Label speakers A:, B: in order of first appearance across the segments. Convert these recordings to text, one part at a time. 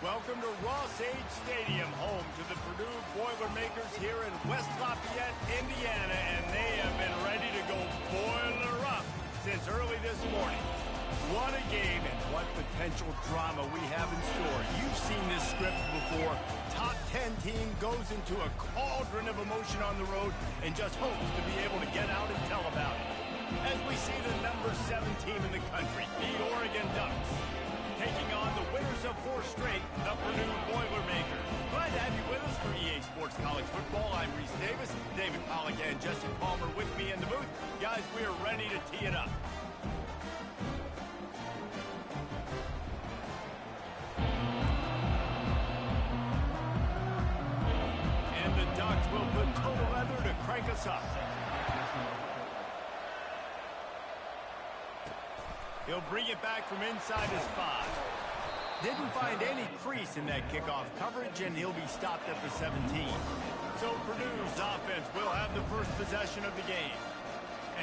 A: Welcome to Ross-Age Stadium, home to the Purdue Boilermakers here in West Lafayette, Indiana, and they have been ready to go boiler up since early this morning. What a game and what potential drama we have in store. You've seen this script before. Top 10 team goes into a cauldron of emotion on the road and just hopes to be able to get out and tell about it. As we see the number 7 team in the country, the Oregon Ducks, taking on the winners of 4 straight, the Purdue Boilermakers. Glad to have you with us for EA Sports College Football. I'm Reese Davis, David Pollack and Jesse Palmer with me in the booth. Guys, we are ready to tee it up. And the Ducks will put total leather to crank us up. He'll bring it back from inside his 5. Didn't find any crease in that kickoff coverage, and he'll be stopped at the 17. So Purdue's offense will have the first possession of the game.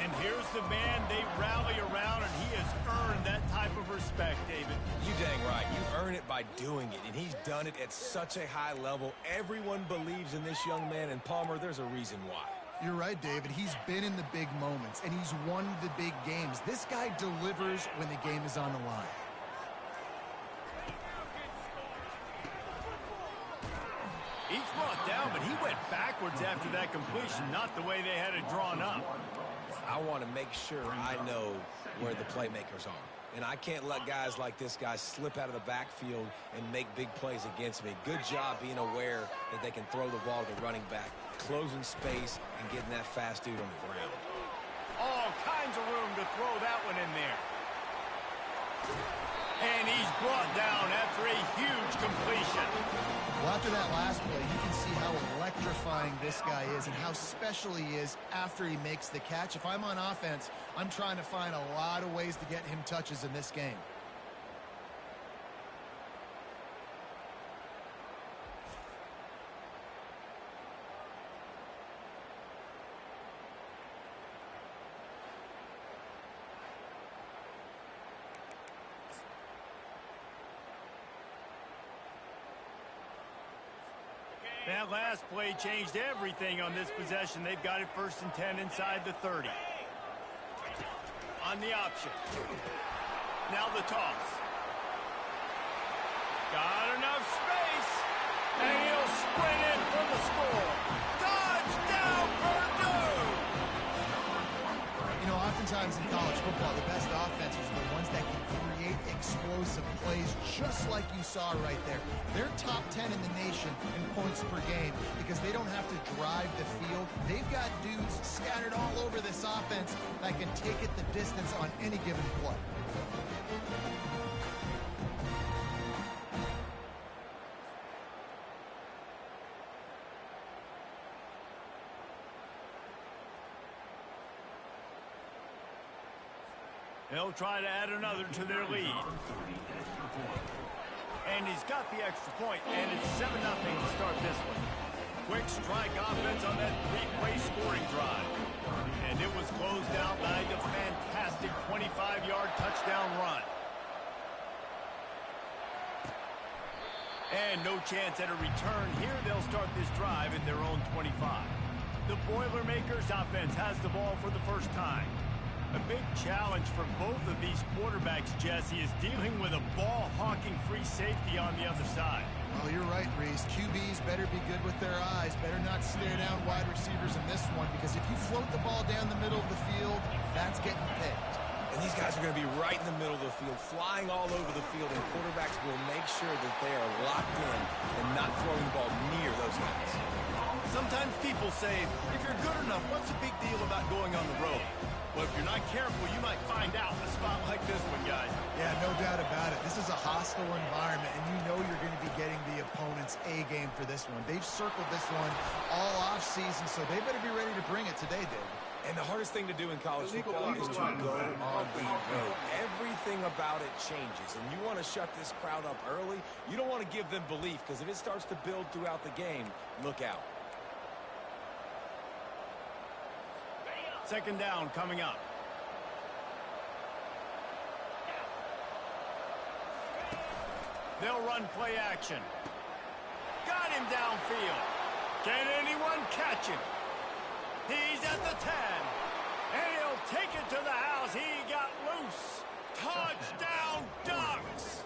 A: And here's the man they rally around, and he has earned that type of respect, David.
B: You dang right. You earn it by doing it, and he's done it at such a high level. Everyone believes in this young man, and Palmer, there's a reason why.
C: You're right, David. He's been in the big moments, and he's won the big games. This guy delivers when the game is on the line.
A: He's brought down, but he went backwards after that completion, not the way they had it drawn up.
B: I want to make sure I know where the playmakers are. And I can't let guys like this guy slip out of the backfield and make big plays against me. Good job being aware that they can throw the ball to running back, closing space, and getting that fast dude on the ground.
A: All kinds of room to throw that one in there. And he's brought down after a huge completion.
C: Well, after that last play, you can see how electrifying this guy is and how special he is after he makes the catch. If I'm on offense, I'm trying to find a lot of ways to get him touches in this game.
A: That last play changed everything on this possession. They've got it 1st and 10 inside the 30. On the option. Now the toss. Got enough space. And he'll sprint in for the score. Touchdown, Purdue!
C: You know, oftentimes in college football, the best offenses are the ones that can create explosive plays just like you saw right there. They're top 10 in the nation in points per game because they don't have to drive the field. They've got dudes scattered all over this offense that can take it the distance on any given play.
A: They'll try to add another to their lead. And he's got the extra point, and it's 7-0 to start this one. Quick strike offense on that 3-play scoring drive. And it was closed out by the fantastic 25-yard touchdown run. And no chance at a return here. They'll start this drive at their own 25. The Boilermakers offense has the ball for the first time. A big challenge for both of these quarterbacks, Jesse, is dealing with a ball-hawking free safety on the other side.
C: Well, you're right, Reese. QBs better be good with their eyes. Better not stare down wide receivers in this one, because if you float the ball down the middle of the field, that's getting picked.
B: And these guys are going to be right in the middle of the field, flying all over the field, and quarterbacks will make sure that they are locked in and not throwing the ball near those guys.
A: Sometimes people say, if you're good enough, what's the big deal about going on the road? Well, if you're not careful, you might find out in a spot like this one, guys.
C: Yeah, no doubt about it. This is a hostile environment, and you know you're going to be getting the opponent's A-game for this one. They've circled this one all off-season, so they better be ready to bring it today, David.
B: And the hardest thing to do in college football is to go on the road. Everything about it changes, and you want to shut this crowd up early. You don't want to give them belief, because if it starts to build throughout the game, look out.
A: 2nd down coming up. They'll run play action. Got him downfield. Can anyone catch him? He's at the 10. And he'll take it to the house. He got loose. Touchdown, Ducks!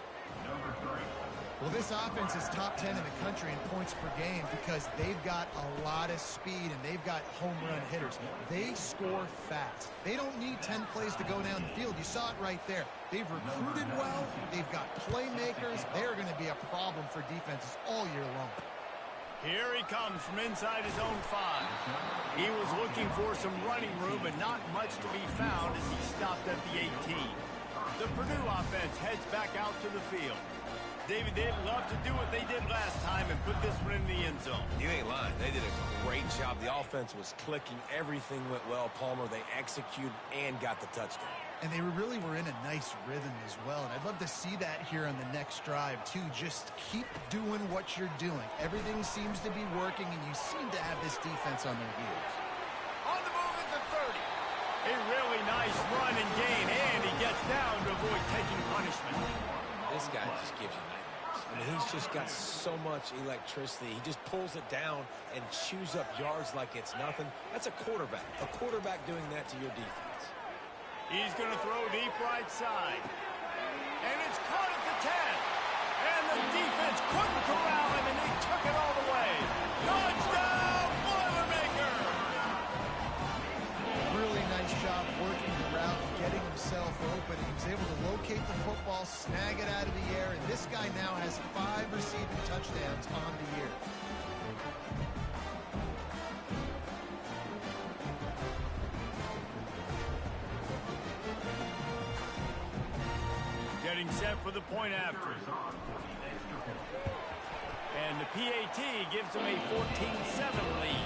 C: Well, this offense is top 10 in the country in points per game because they've got a lot of speed and they've got home run hitters. They score fast. They don't need 10 plays to go down the field. You saw it right there. They've recruited well. They've got playmakers. They're going to be a problem for defenses all year long.
A: Here he comes from inside his own 5. He was looking for some running room, but not much to be found as he stopped at the 18. The Purdue offense heads back out to the field. David, they'd love to do what they did last time and put this one in the end zone.
B: You ain't lying. They did a great job. The offense was clicking. Everything went well. Palmer, they executed and got the touchdown.
C: And they really were in a nice rhythm as well. And I'd love to see that here on the next drive, too. Just keep doing what you're doing. Everything seems to be working, and you seem to have this defense on their heels.
A: On the move at the 30. A really nice run and gain, and he gets down to avoid taking punishment.
B: This guy just gives you nightmares. I mean, he's just got so much electricity. He just pulls it down and chews up yards like it's nothing. That's a quarterback. A quarterback doing that to your defense.
A: He's going to throw deep right side. And it's caught at the 10. And the defense couldn't corral him, and he took it all the way. Touchdown, Boilermaker!
C: Really nice job working the route and getting himself open. He was able to locate the football, snag it out of the air, and this guy now has 5 receiving touchdowns on the year.
A: Getting set for the point after. And the PAT gives them a 14-7 lead.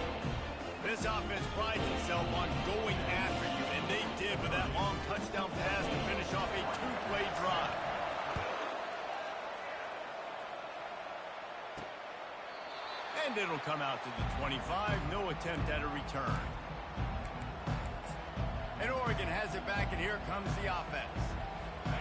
A: This offense prides itself on going after you, and they did with that long touchdown pass to finish off a 2-play drive. And it'll come out to the 25. No attempt at a return. And Oregon has it back, and here comes the offense.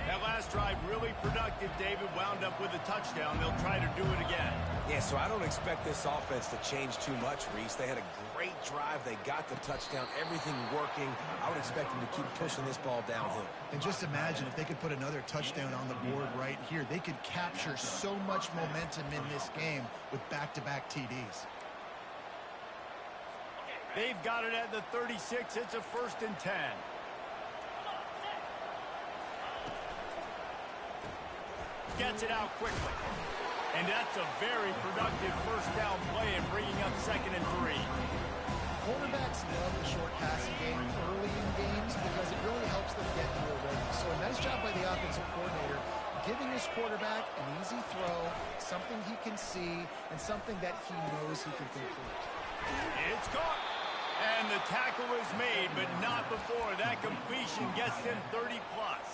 A: That last drive really productive. David wound up with a touchdown. They'll try to do it again.
B: Yeah, so I don't expect this offense to change too much, Reese. They had a great drive. They got the touchdown. Everything working. I would expect them to keep pushing this ball downhill.
C: And just imagine if they could put another touchdown on the board right here. They could capture so much momentum in this game with back-to-back TDs.
A: They've got it at the 36. It's a 1st and 10. Gets it out quickly. And that's a very productive first down play and bringing up 2nd and 3.
C: Quarterbacks love the short passing game early in games because it really helps them get into a rhythm. So a nice job by the offensive coordinator giving his quarterback an easy throw, something he can see, and something that he knows he can complete.
A: It's caught. And the tackle is made, but not before. That completion gets them 30-plus.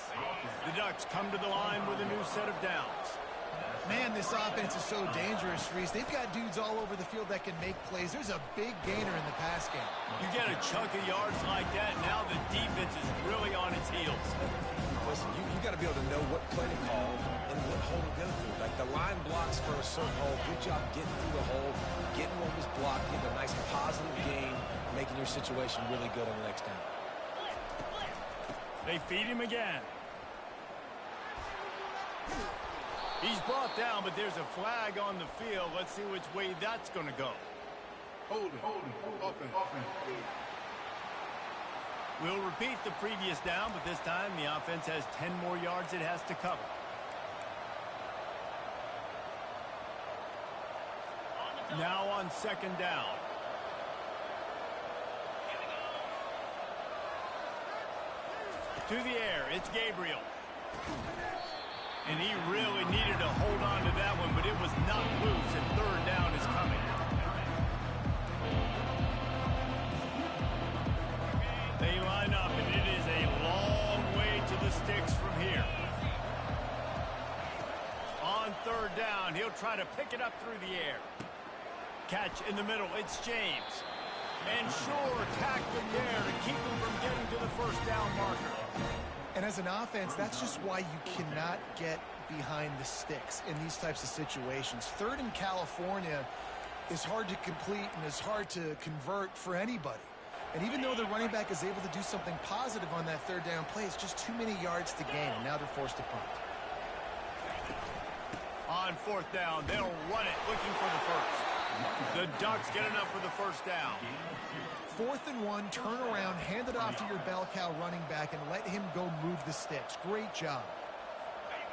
A: The Ducks come to the line with a new set of downs.
C: Man, this offense is so dangerous, Reese. They've got dudes all over the field that can make plays. There's a big gainer in the pass game.
A: You get a chunk of yards like that, now the defense is really on its heels.
B: Listen, you got to be able to know what play to call and what hole to go through. Like the line blocks for a certain hole. Good job getting through the hole, getting what was blocked, getting a nice positive gain, making your situation really good on the next down.
A: They feed him again. He's brought down, but there's a flag on the field. Let's see which way that's going to go.
D: Hold it. Offense.
A: We'll repeat the previous down, but this time the offense has 10 more yards it has to cover. Now on 2nd down. To the air, it's Gabriel. And he really needed to hold on to that one, but it was not loose, and 3rd down is coming. They line up, and it is a long way to the sticks from here. On 3rd down, he'll try to pick it up through the air. Catch in the middle, it's James. And sure, tackling there to keep him from getting to the 1st down marker.
C: And as an offense, that's just why you cannot get behind the sticks in these types of situations. Third in California is hard to complete and is hard to convert for anybody. And even though the running back is able to do something positive on that third down play, it's just too many yards to gain, and now they're forced to punt.
A: On fourth down, they'll run it, looking for the first. The Ducks get enough for the first down.
C: 4th and 1, turn around, hand it off to your bell cow running back, and let him go move the sticks. Great job.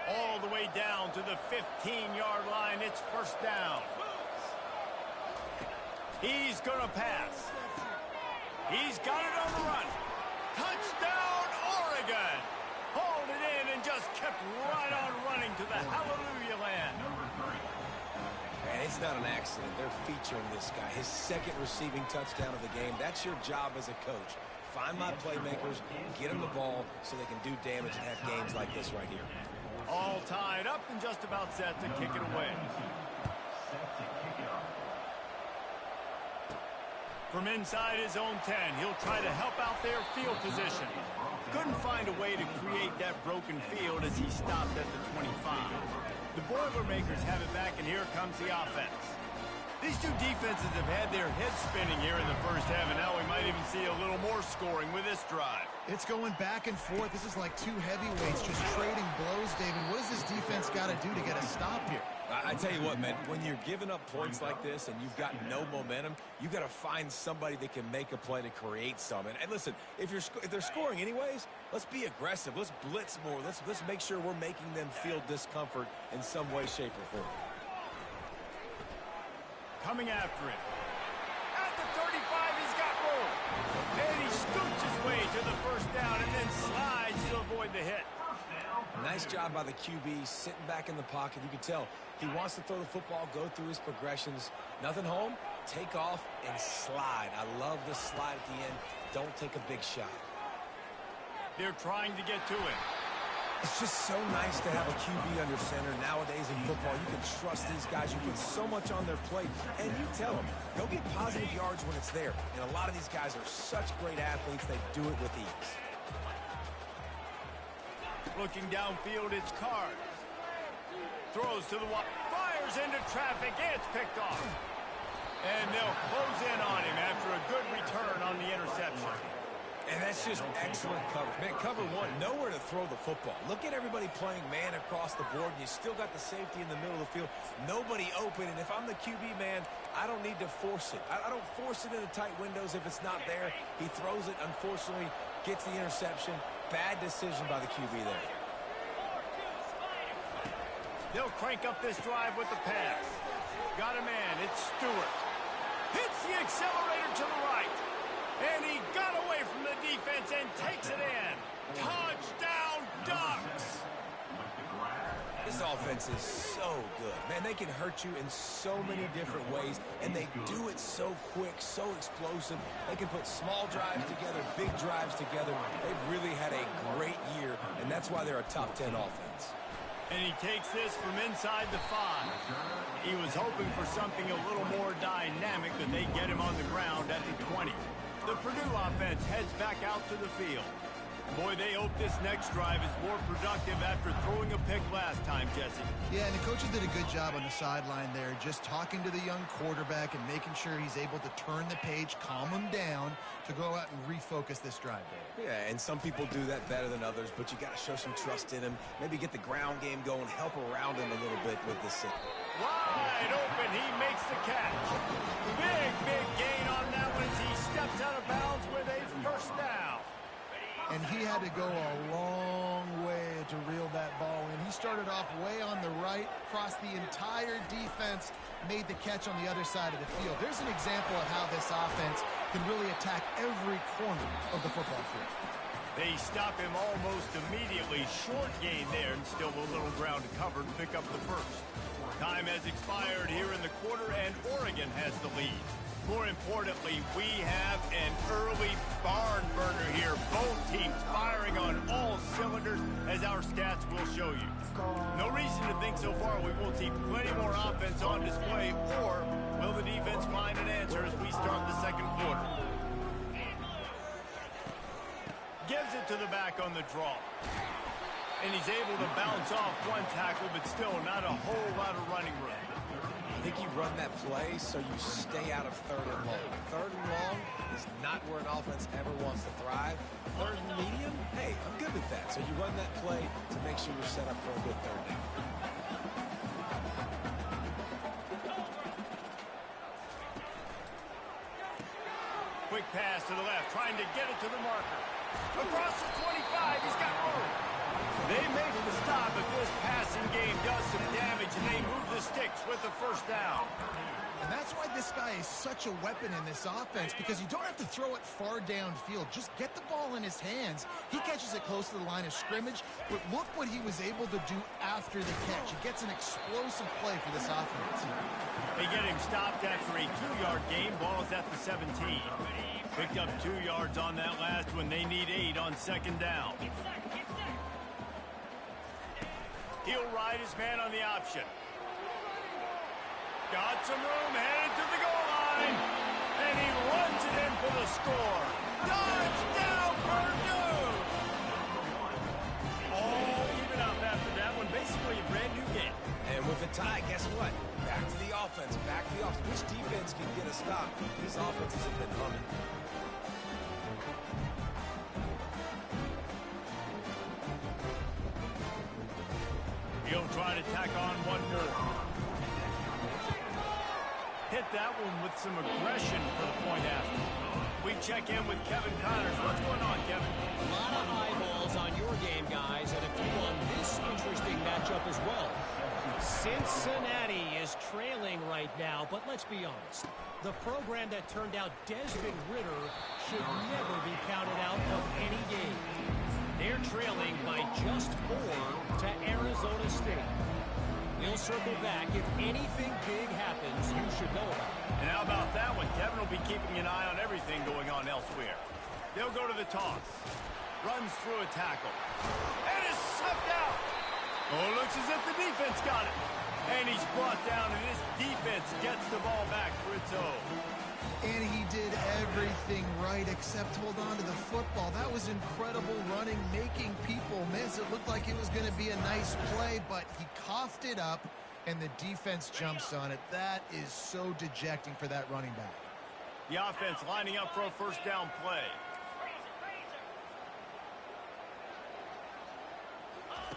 A: All the way down to the 15-yard line. It's first down. He's going to pass. He's got it on the run. Touchdown, Oregon. Hauled it in and just kept right on running to the hallelujah land.
B: And it's not an accident. They're featuring this guy. His second receiving touchdown of the game. That's your job as a coach. Find my playmakers, get them the ball so they can do damage and have games like this right here.
A: All tied up and just about set to kick it away. From inside his own 10, he'll try to help out their field position. Couldn't find a way to create that broken field as he stopped at the 25. The Boilermakers have it back, and here comes the offense. These two defenses have had their heads spinning here in the first half, and now we might even see a little more scoring with this drive.
C: It's going back and forth. This is like two heavyweights just trading blows, David. What does this defense got to do to get a stop here?
B: I tell you what, man, when you're giving up points like this and you've got no momentum, you've got to find somebody that can make a play to create some. And listen, if they're scoring anyways, let's be aggressive. Let's blitz more. Let's make sure we're making them feel discomfort in some way, shape, or form.
A: Coming after it. At the 35, he's got room. And he scoots his way to the first down and then slides to avoid the hit.
B: Nice job by the QB, sitting back in the pocket. You can tell he wants to throw the football, go through his progressions. Nothing home, take off, and slide. I love the slide at the end. Don't take a big shot.
A: They're trying to get to it.
B: It's just so nice to have a QB under center. Nowadays in football, you can trust these guys. You put so much on their plate, and you tell them, go get positive yards when it's there. And a lot of these guys are such great athletes, they do it with ease.
A: Looking downfield, it's Carr. Throws to the wall, fires into traffic, it's picked off. And they'll close in on him after a good return on the interception.
B: And that's just excellent cover. Man, cover one, nowhere to throw the football. Look at everybody playing man across the board. You still got the safety in the middle of the field. Nobody open, and if I'm the QB, man, I don't need to force it. I don't force it into tight windows if it's not there. He throws it, unfortunately, gets the interception. Bad decision by the QB there.
A: They'll crank up this drive with the pass. Got a man, it's Stewart. Hits the accelerator to the right. And he got away from the defense and takes it in. Touchdown, Ducks!
B: This offense is so good. Man, they can hurt you in so many different ways, and they do it so quick, so explosive. They can put small drives together, big drives together. They've really had a great year, and that's why they're a top 10 offense.
A: And he takes this from inside the 5. He was hoping for something a little more dynamic, that they get him on the ground at the 20. The Purdue offense heads back out to the field. Boy, they hope this next drive is more productive after throwing a pick last time, Jesse.
C: Yeah, and the coaches did a good job on the sideline there, just talking to the young quarterback and making sure he's able to turn the page, calm him down to go out and refocus this drive, Dave.
B: Yeah, and some people do that better than others, but you got to show some trust in him. Maybe get the ground game going, help around him a little bit with this.
A: Wide open, he makes the catch. Big gain on that one as he steps out of bounds with a first down.
C: And he had to go a long way to reel that ball in. He started off way on the right, crossed the entire defense, made the catch on the other side of the field. There's an example of how this offense can really attack every corner of the football field.
A: They stop him almost immediately. Short gain there, and still a little ground to cover to pick up the first. Time has expired here in the quarter, and Oregon has the lead. More importantly, we have an early barn burner here. Both teams firing on all cylinders, as our stats will show you. No reason to think so far we won't see plenty more offense on display, or will the defense find an answer as we start the second quarter? Gives it to the back on the draw. And he's able to bounce off one tackle, but still not a whole lot of running room.
B: I think you run that play so you stay out of third and long. Third and long is not where an offense ever wants to thrive. Third and medium, hey, I'm good with that. So you run that play to make sure you're set up for a good third down.
A: Quick pass to the left, trying to get it to the marker. Across the 25, he's got room. They make the stop, but this passing game does some damage, and they move the sticks with the first down.
C: And that's why this guy is such a weapon in this offense, because you don't have to throw it far downfield. Just get the ball in his hands. He catches it close to the line of scrimmage, but look what he was able to do after the catch. He gets an explosive play for this offense.
A: They get him stopped after a 2-yard gain. Ball is at the 17. Picked up 2 yards on that last one. They need 8 on second down. He'll ride his man on the option. Got some room, headed to the goal line. And he runs it in for the score. Touchdown, Purdue! All even up after that one. Basically a brand new game.
B: And with a tie, guess what? Back to the offense. Back to the offense. Which defense can get a stop? These offenses have been humming.
A: He'll try to tack on one more. Hit that one with some aggression for the point after. We check in with Kevin Connors. What's going on, Kevin?
E: A lot of eyeballs on your game, guys, and a few on this interesting matchup as well. Cincinnati is trailing right now, but let's be honest. The program that turned out Desmond Ridder should never be counted out of any game. They're trailing by just 4 to Arizona State. We'll circle back. If anything big happens, you should know about it.
A: And how about that one? Kevin will be keeping an eye on everything going on elsewhere. They'll go to the toss. Runs through a tackle. And is sucked out. Oh, looks as if the defense got it. And he's brought down, and this defense gets the ball back for its own.
C: And he did everything right except hold on to the football. That was incredible running, making people miss. It looked like it was going to be a nice play, but he coughed it up, and the defense jumps on it. That is so dejecting for that running back.
A: The offense lining up for a first down play.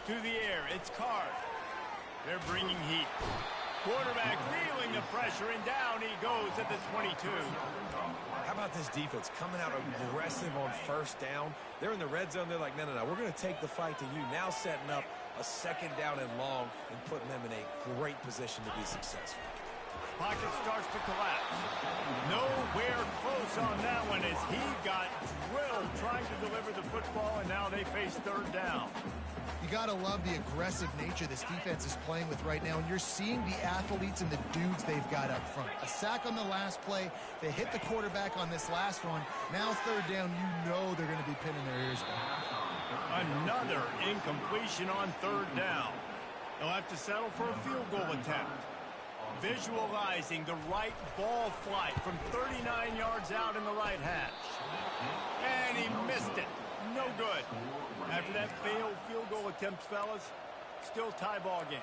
A: To the air, it's Carr. They're bringing heat. Quarterback feeling the pressure, and down he goes at the 22.
B: How about this defense coming out aggressive on first down? They're in the red zone. They're like, no, we're going to take the fight to you. Now setting up a second down and long and putting them in a great position to be successful.
A: Pocket starts to collapse. Nowhere close on that one as he got drilled trying to deliver the football, and now they face third down.
C: You got to love the aggressive nature this defense is playing with right now, and you're seeing the athletes and the dudes they've got up front. A sack on the last play. They hit the quarterback on this last one. Now third down, you know they're going to be pinning their ears back.
A: Another incompletion on third down. They'll have to settle for a field goal attempt. Visualizing the right ball flight from 39 yards out in the right hash. And he missed it. No good. After that failed field goal attempt, fellas, still tie ball game.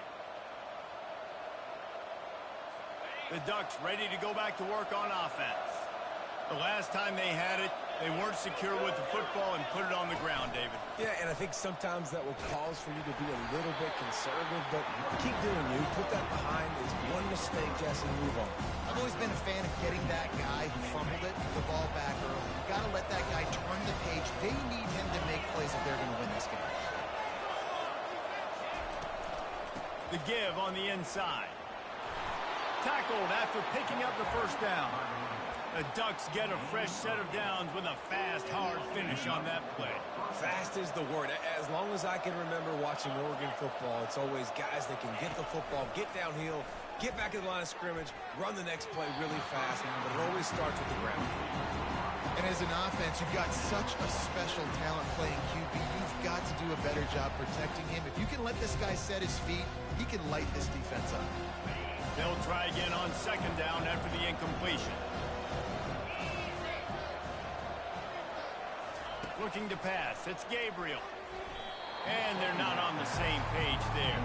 A: The Ducks ready to go back to work on offense. The last time they had it, they weren't secure with the football and put it on the ground, David.
B: Yeah, and I think sometimes that will cause for you to be a little bit conservative, but keep doing you. Put that behind. It's one mistake, Jesse, move on.
C: I've always been a fan of getting that guy who fumbled it, the ball back early. You got to let that guy turn the page. They need him to make plays if they're going to win this game.
A: The give on the inside. Tackled after picking up the first down. The Ducks get a fresh set of downs with a fast, hard finish on that play.
B: Fast is the word. As long as I can remember watching Oregon football, it's always guys that can get the football, get downhill, get back in the line of scrimmage, run the next play really fast, but it always starts with the ground.
C: And as an offense, you've got such a special talent playing QB. You've got to do a better job protecting him. If you can let this guy set his feet, he can light this defense up.
A: They'll try again on second down after the incompletion. Looking to pass. It's Gabriel. And they're not on the same page there.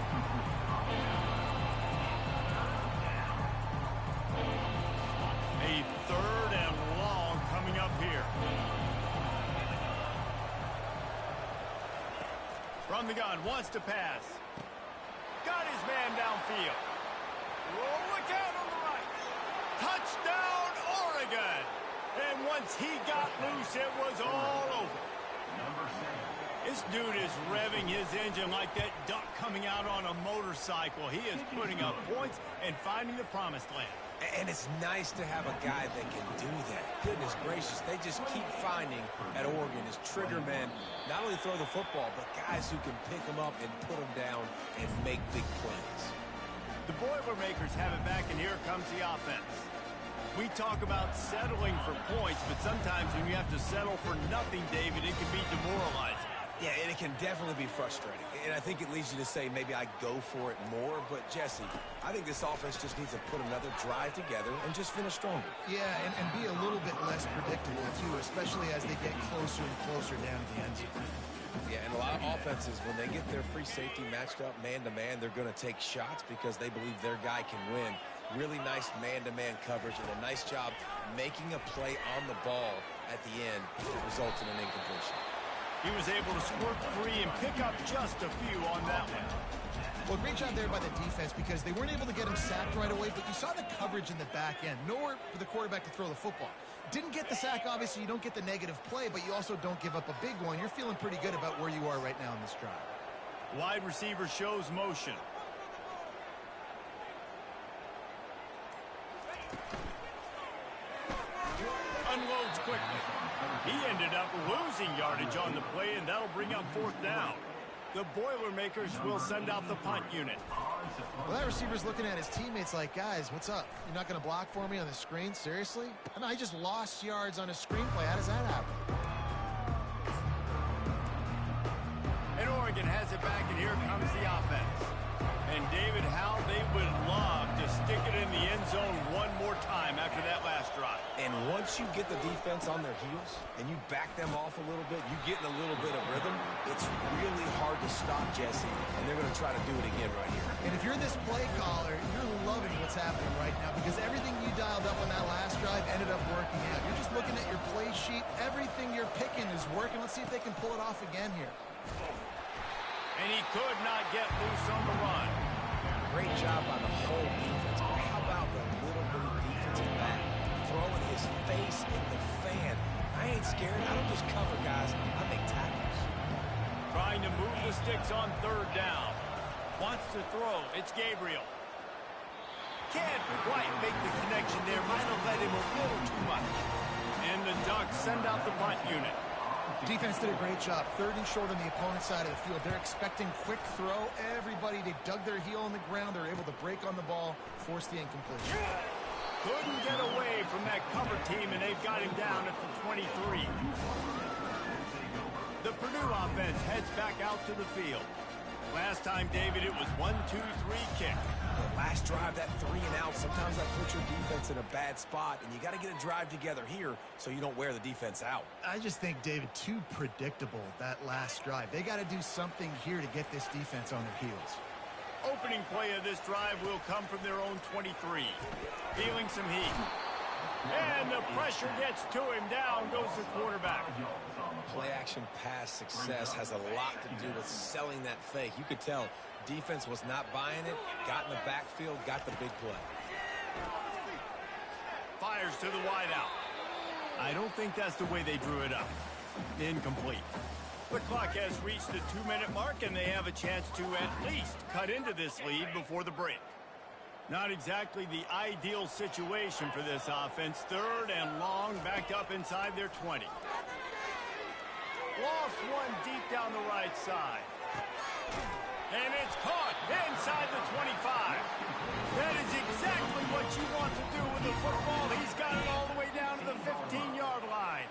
A: A 3rd and long coming up here. From the gun, wants to pass. Got his man downfield. Oh, look out on the right. Touchdown, Oregon. And once he got loose, it was all over. This dude is revving his engine like that duck coming out on a motorcycle. He is putting up points and finding the promised land.
B: And it's nice to have a guy that can do that. Goodness gracious, they just keep finding at Oregon is trigger men, not only throw the football, but guys who can pick them up and put them down and make big plays.
A: The Boilermakers have it back, and here comes the offense. We talk about settling for points, but sometimes when you have to settle for nothing, David, it can be demoralizing.
B: Yeah, and it can definitely be frustrating. And I think it leads you to say maybe I go for it more. But, Jesse, I think this offense just needs to put another drive together and just finish stronger.
C: Yeah, and be a little bit less predictable, too, especially as they get closer and closer down to the end zone.
B: Yeah, and a lot of offenses, when they get their free safety matched up man-to-man, they're going to take shots because they believe their guy can win. Really nice man-to-man coverage and a nice job making a play on the ball at the end that results in an incompletion.
A: He was able to squirt free and pick up just a few on that one.
C: Well, great job there by the defense because they weren't able to get him sacked right away, but you saw the coverage in the back end. Nowhere for the quarterback to throw the football. Didn't get the sack, obviously. You don't get the negative play, but you also don't give up a big one. You're feeling pretty good about where you are right now in this drive.
A: Wide receiver shows motion. Unloads quickly. He ended up losing yardage on the play, and that'll bring up 4th down. The Boilermakers will send out the punt unit.
C: Well, that receiver's looking at his teammates like, guys, what's up? You're not going to block for me on the screen? Seriously? I mean, I just lost yards on a screenplay. How does that happen?
A: And Oregon has it back, and here comes the offense. And David, how they would love to stick it in the end zone one more time after that last drive.
B: And once you get the defense on their heels and you back them off a little bit, you get in a little bit of rhythm, it's really hard to stop, Jesse, and they're going to try to do it again right here.
C: And if you're this play caller, you're loving what's happening right now because everything you dialed up on that last drive ended up working out. You're just looking at your play sheet. Everything you're picking is working. Let's see if they can pull it off again here.
A: And he could not get loose on the run.
B: Great job by the whole defense. But how about the little bitty defensive back throwing his face in the fan? I ain't scared. I don't just cover guys. I make tackles.
A: Trying to move the sticks on 3rd down. Wants to throw. It's Gabriel. Can't quite make the connection there. Might have led him a little too much. And the Ducks send out the punt unit.
C: Defense did a great job. 3rd and short on the opponent's side of the field. They're expecting quick throw. Everybody, they dug their heel on the ground. They're able to break on the ball, force the incompletion.
A: Couldn't get away from that cover team, and they've got him down at the 23. The Purdue offense heads back out to the field. Last time, David, it was 1-2-3 kick.
B: The last drive, that 3 and out, sometimes that puts your defense in a bad spot, and you got to get a drive together here so you don't wear the defense out.
C: I just think, David, too predictable that last drive. They got to do something here to get this defense on their heels.
A: Opening play of this drive will come from their own 23. Feeling some heat. And the pressure gets to him. Down goes the quarterback.
B: Play-action pass success has a lot to do with selling that fake. You could tell defense was not buying it, got in the backfield, got the big play.
A: Fires to the wideout. I don't think that's the way they drew it up. Incomplete. The clock has reached the 2-minute mark, and they have a chance to at least cut into this lead before the break. Not exactly the ideal situation for this offense. 3rd and long, backed up inside their 20. Lost one deep down the right side. And it's caught inside the 25. That is exactly what you want to do with the football. He's got it all the way down to the 15-yard line.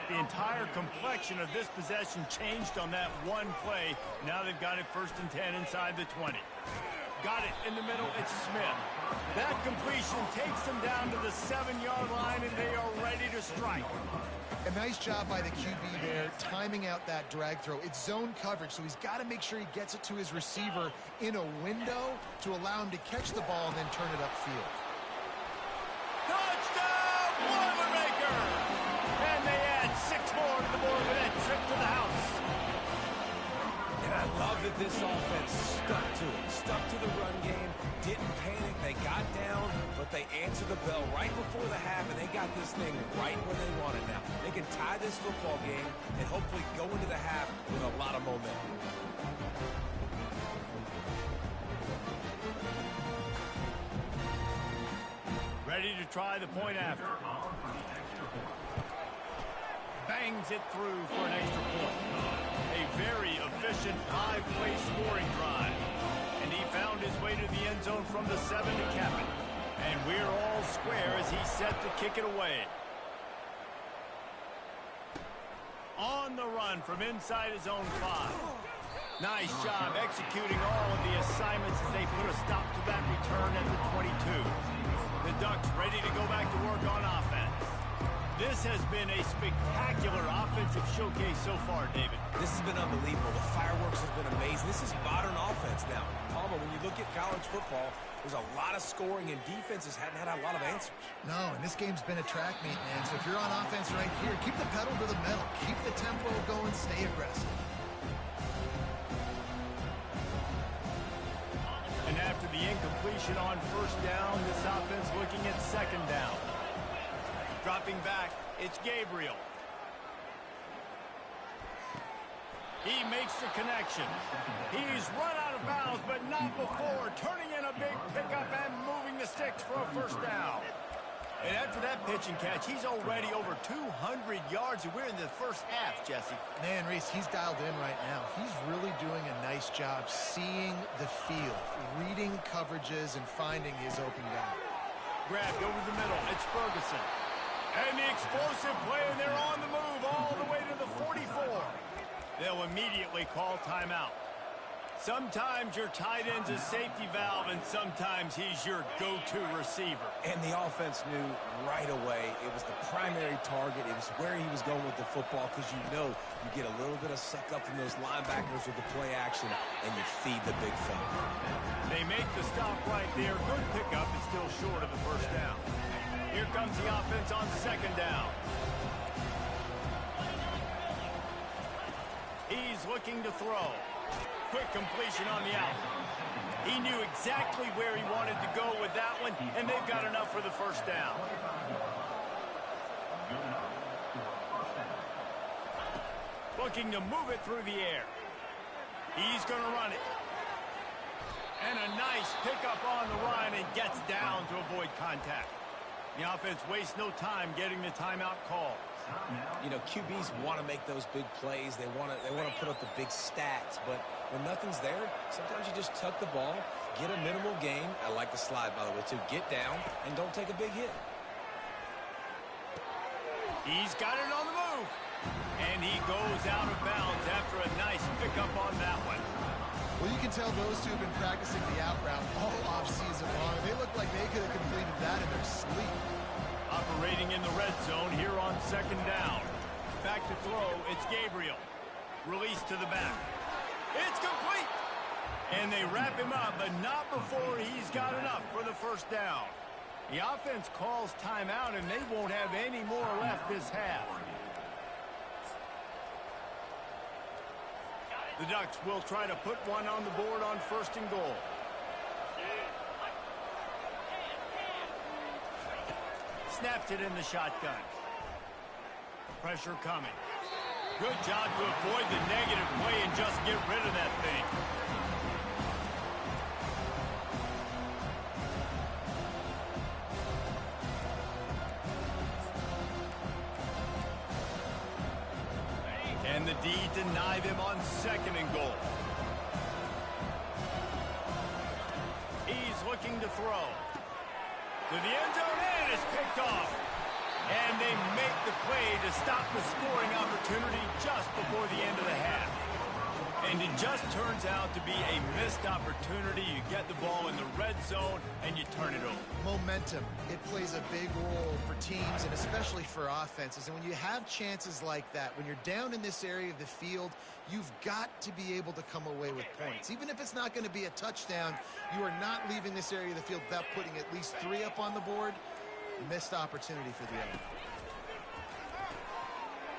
A: The entire complexion of this possession changed on that one play. Now they've got it 1st and 10 inside the 20. Got it in the middle. It's Smith. That completion takes them down to the 7-yard line, and they are ready to strike.
C: A nice job by the QB there, timing out that drag throw. It's zone coverage, so he's got to make sure he gets it to his receiver in a window to allow him to catch the ball and then turn it upfield.
A: Touchdown, Boilermaker! And they add 6 more to the board with that trip to the house.
B: And I love that this offense stuck to it, stuck to the run game, didn't panic. They got down, but they answered the bell right before the half, and they got this thing right where they want it now. They can tie this football game and hopefully go into the half with a lot of momentum.
A: Ready to try the point after. Bangs it through for an extra point. A very efficient 5-play scoring drive. And he found his way to the end zone from the 7 to cap it. And we're all square as he's set to kick it away. On the run from inside his own 5. Nice job executing all of the assignments as they put a stop to that return at the 22. The Ducks ready to go back to work on offense. This has been a spectacular offensive showcase so far, David.
B: This has been unbelievable. The fireworks has been amazing. This is modern offense now. Palmer, when you look at college football, there's a lot of scoring, and defenses hadn't had a lot of answers.
C: No, and this game's been a track meet, man. So if you're on offense right here, keep the pedal to the metal. Keep the tempo going. Stay aggressive.
A: And after the incompletion on first down, this offense looking at second down. Dropping back, it's Gabriel. He makes the connection. He's run out of bounds, but not before. Turning in a big pickup and moving the sticks for a first down. And after that pitch and catch, he's already over 200 yards, and we're in the first half, Jesse.
C: Man, Reese, he's dialed in right now. He's really doing a nice job seeing the field, reading coverages, and finding his open guy.
A: Grabbed over the middle. It's Ferguson. And the explosive play, and they're on the move all the way to the 44. They'll immediately call timeout. Sometimes your tight end's a safety valve, and sometimes he's your go-to receiver.
B: And the offense knew right away it was the primary target. It was where he was going with the football, because you know you get a little bit of suck up from those linebackers with the play action, and you feed the big fella.
A: They make the stop right there. Good pickup, and still short of the first down. Here comes the offense on second down. He's looking to throw. Quick completion on the out. He knew exactly where he wanted to go with that one, and they've got enough for the first down. Looking to move it through the air. He's going to run it. And a nice pickup on the run, and gets down to avoid contact. The offense wastes no time getting the timeout call.
B: You know, QBs want to make those big plays. They want to put up the big stats. But when nothing's there, sometimes you just tuck the ball, get a minimal gain. I like the slide, by the way, too. Get down and don't take a big hit.
A: He's got it on the move. And he goes out of bounds after a nice pickup on that one.
C: Well, you can tell those two have been practicing the out route all offseason long. They look like they could have completed that in their sleep.
A: Operating in the red zone here on second down. Back to throw, it's Gabriel. Release to the back. It's complete! And they wrap him up, but not before he's got enough for the first down. The offense calls timeout, and they won't have any more left this half. The Ducks will try to put one on the board on first and goal. Snapped it in the shotgun. Pressure coming. Good job to avoid the negative play and just get rid of that thing. And the D denied him on second and goal. He's looking to throw. To the end zone, and it's picked off. And they make the play to stop the scoring opportunity just before the end of the half. And it just turns out to be a missed opportunity. You get the ball in the red zone, and you turn it over.
C: Momentum. It plays a big role for teams and especially for offenses. And when you have chances like that, when you're down in this area of the field, you've got to be able to come away with points. Even if it's not going to be a touchdown, you are not leaving this area of the field without putting at least 3 up on the board. Missed opportunity for the other.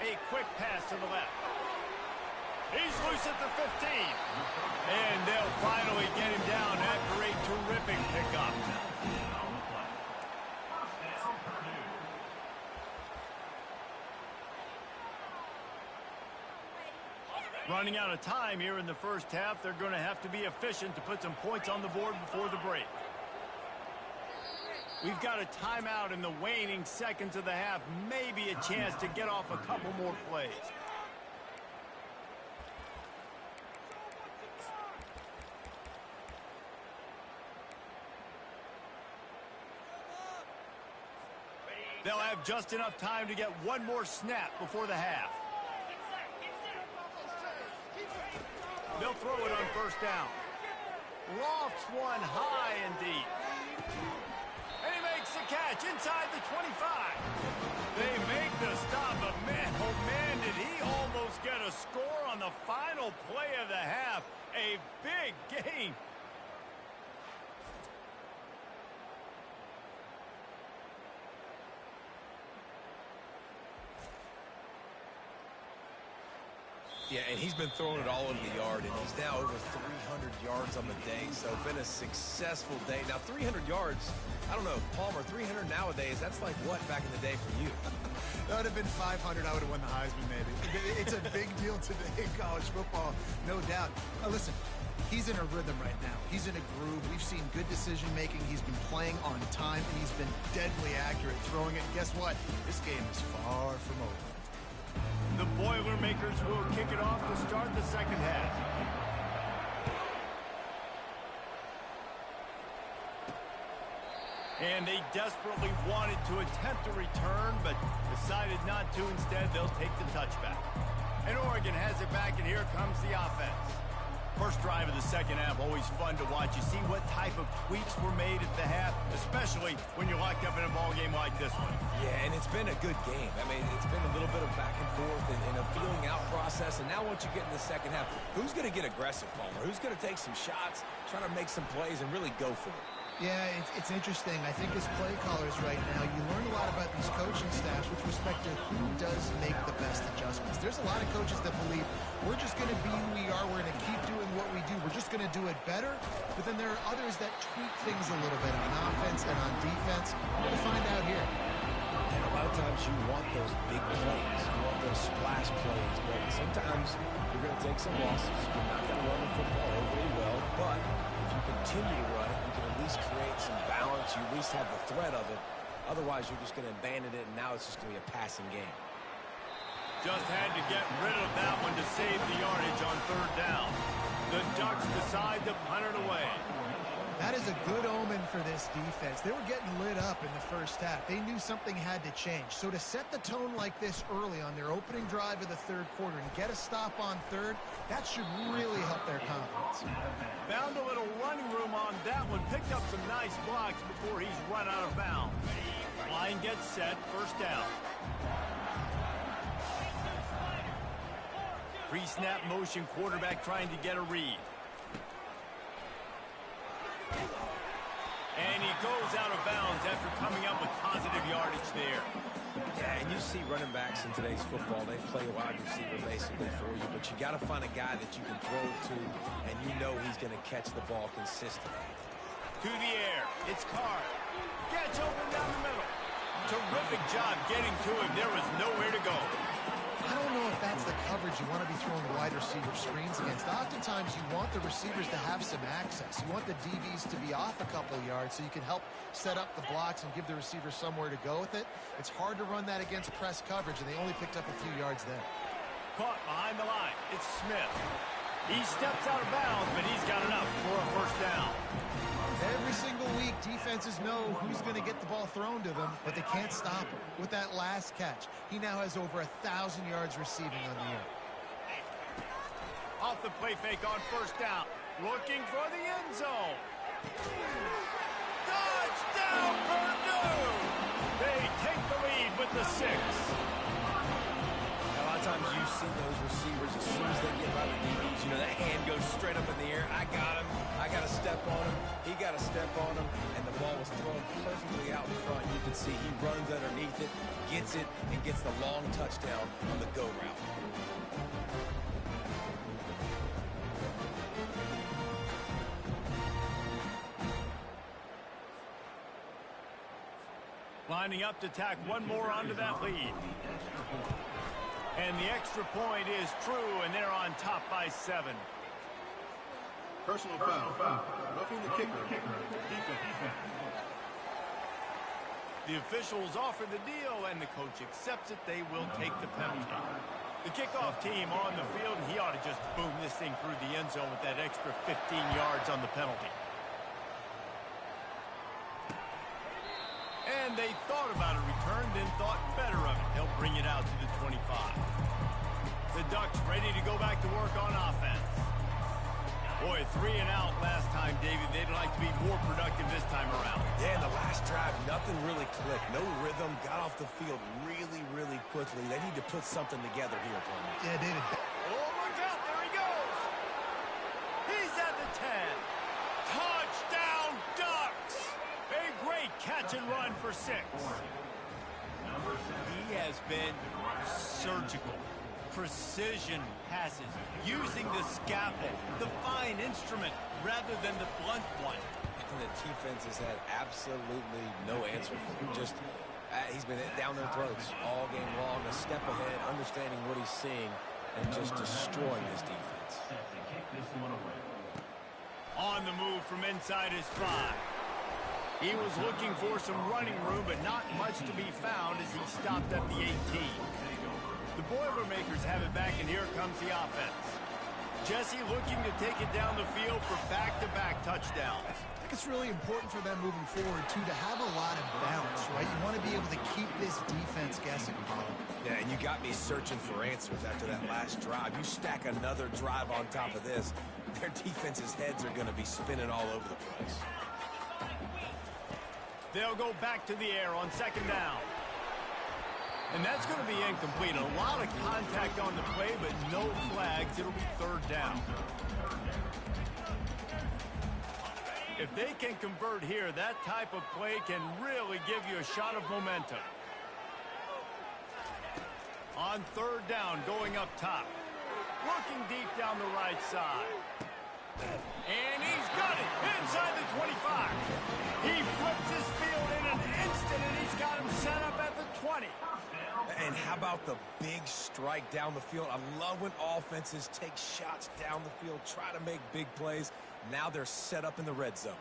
A: A quick pass to the left. He's loose at the 15. And they'll finally get him down after a terrific pickup. Running out of time here in the first half. They're going to have to be efficient to put some points on the board before the break. We've got a timeout in the waning seconds of the half. Maybe a chance to get off a couple more plays. They'll have just enough time to get one more snap before the half. They'll throw it on first down. Lofts one high and deep. And he makes the catch inside the 25. They make the stop, but man, oh man, did he almost get a score on the final play of the half. A big gain.
B: Yeah, and he's been throwing it all over the yard, and he's now over 300 yards on the day, so been a successful day. Now, 300 yards, I don't know, Palmer, 300 nowadays, that's like what back in the day for you?
C: That would have been 500. I would have won the Heisman, maybe. It's a big deal today in college football, no doubt. Listen, he's in a rhythm right now. He's in a groove. We've seen good decision-making. He's been playing on time, and he's been deadly accurate throwing it. And guess what? This game is far from over.
A: The Boilermakers will kick it off to start the second half. And they desperately wanted to attempt a return, but decided not to. Instead, they'll take the touchback. And Oregon has it back, and here comes the offense. First drive of the second half, always fun to watch. You see what type of tweaks were made at the half, especially when you're locked up in a ball game like this one.
B: Yeah, and it's been a good game. I mean, it's been a little bit of back and forth and a feeling out process. And now once you get in the second half, who's going to get aggressive, Palmer? Who's going to take some shots, try to make some plays, and really go for it?
C: Yeah, it's interesting. I think as play callers right now, you learn a lot about these coaching staffs with respect to who does make the best adjustments. There's a lot of coaches that believe we're just going to be who we are. We're going to keep doing what we do. We're just going to do it better. But then there are others that tweak things a little bit on offense and on defense. We'll find out here.
B: And a lot of times you want those big plays. You want those splash plays. But sometimes you're going to take some losses. You're not going to run the football overly well. But if you continue to run it, you can at least create some balance. You at least have the threat of it. Otherwise, you're just going to abandon it, and now it's just going to be a passing game.
A: Just had to get rid of that one to save the yardage on third down. The Ducks decide to punt it away.
C: That is a good omen for this defense. They were getting lit up in the first half. They knew something had to change. So to set the tone like this early on their opening drive of the third quarter and get a stop on third, that should really help their confidence.
A: Found a little running room on that one. Picked up some nice blocks before he's run out of bounds. Line gets set, first down. Pre-snap motion, quarterback trying to get a read. And he goes out of bounds after coming up with positive yardage there.
B: Yeah, and you see running backs in today's football, they play wide receiver basically for you, but you got to find a guy that you can throw to, and you know he's going to catch the ball consistently.
A: To the air, it's Carr. Gets open down the middle. Terrific job getting to him. There was nowhere to go.
C: I don't know if that's the coverage you want to be throwing wide receiver screens against. Oftentimes, you want the receivers to have some access. You want the DBs to be off a couple of yards so you can help set up the blocks and give the receivers somewhere to go with it. It's hard to run that against press coverage, and they only picked up a few yards there.
A: Caught behind the line. It's Smith. He steps out of bounds, but he's got enough for a first down.
C: Every single week, defenses know who's going to get the ball thrown to them, but they can't stop him. With that last catch, he now has over 1,000 yards receiving on the year.
A: Off the play fake on first down. Looking for the end zone. Touchdown, Purdue! They take the lead with the 6.
B: A lot of times you see those receivers, as soon as they get by the DBs, you know, that hand goes straight up in the air. I got him. I got to step on him. He got to step on him. And the ball was thrown perfectly out in front. You can see he runs underneath it, gets it, and gets the long touchdown on the go route.
A: Lining up to tack one more onto that lead. And the extra point is true, and they're on top by 7.
D: Personal foul. Roughing the kicker. Defense.
A: The officials offer the deal, and the coach accepts it. They will take the penalty. The kickoff team on the field, and he ought to just boom this thing through the end zone with that extra 15 yards on the penalty. And they thought about a return, then thought better of it. They'll bring it out to the 25. The Ducks ready to go back to work on offense. Boy, 3 and out last time, David. They'd like to be more productive this time around.
B: Yeah, in the last drive, nothing really clicked. No rhythm. Got off the field really, really quickly. They need to put something together here, Tony.
C: Yeah, David.
A: Oh, look out. There he goes. He's at the 10. Touchdown, Ducks. A great catch and run for 6. He has been surgical. Precision passes, using the scalpel, the fine instrument, rather than the blunt one.
B: And the defense has had absolutely no answer for him. Just, he's been down their throats all game long, a step ahead, understanding what he's seeing, and just destroying this defense.
A: On the move from inside his 5. He was looking for some running room, but not much to be found as he stopped at the 18. The Boilermakers have it back, and here comes the offense. Jesse looking to take it down the field for back-to-back touchdowns.
C: I think it's really important for them moving forward, too, to have a lot of bounce, right? You want to be able to keep this defense guessing, Paulo.
B: Yeah, and you got me searching for answers after that last drive. You stack another drive on top of this, their defense's heads are going to be spinning all over the place.
A: They'll go back to the air on 2nd down. And that's going to be incomplete. A lot of contact on the play, but no flags. It'll be 3rd down. If they can convert here, that type of play can really give you a shot of momentum. On 3rd down, going up top. Looking deep down the right side. And he's got it inside the 25. He flips his field in an instant, and he's got him set up at the 20.
B: And how about the big strike down the field? I love when offenses take shots down the field, try to make big plays. Now they're set up in the red zone.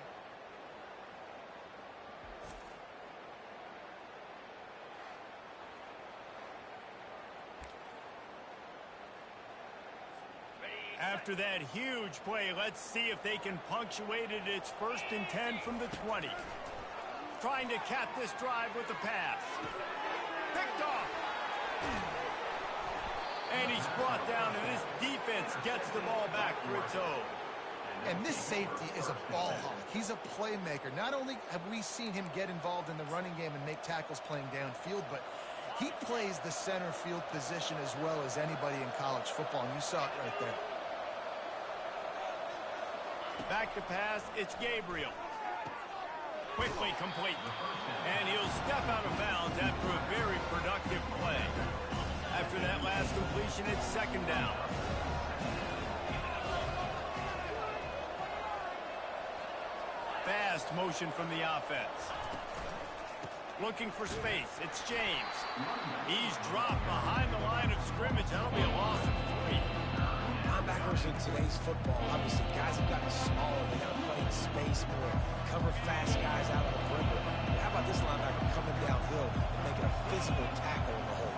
A: After that huge play, let's see if they can punctuate it. It's 1st and 10 from the 20. Trying to cap this drive with a pass. Picked off. And he's brought down, and this defense gets the ball back for its own.
C: And this safety is a ball hawk. He's a playmaker. Not only have we seen him get involved in the running game and make tackles playing downfield, but he plays the center field position as well as anybody in college football, and you saw it right there.
A: Back to pass, it's Gabriel. Quickly complete. And he'll step out of bounds after a very productive play. After that last completion, it's 2nd down. Fast motion from the offense. Looking for space, it's James. He's dropped behind the line of scrimmage. That'll be a loss of 3.
B: Linebackers in today's football, obviously, guys have gotten smaller. They got to play in space more, cover fast guys out of the perimeter. How about this linebacker coming downhill and making a physical tackle in the hole?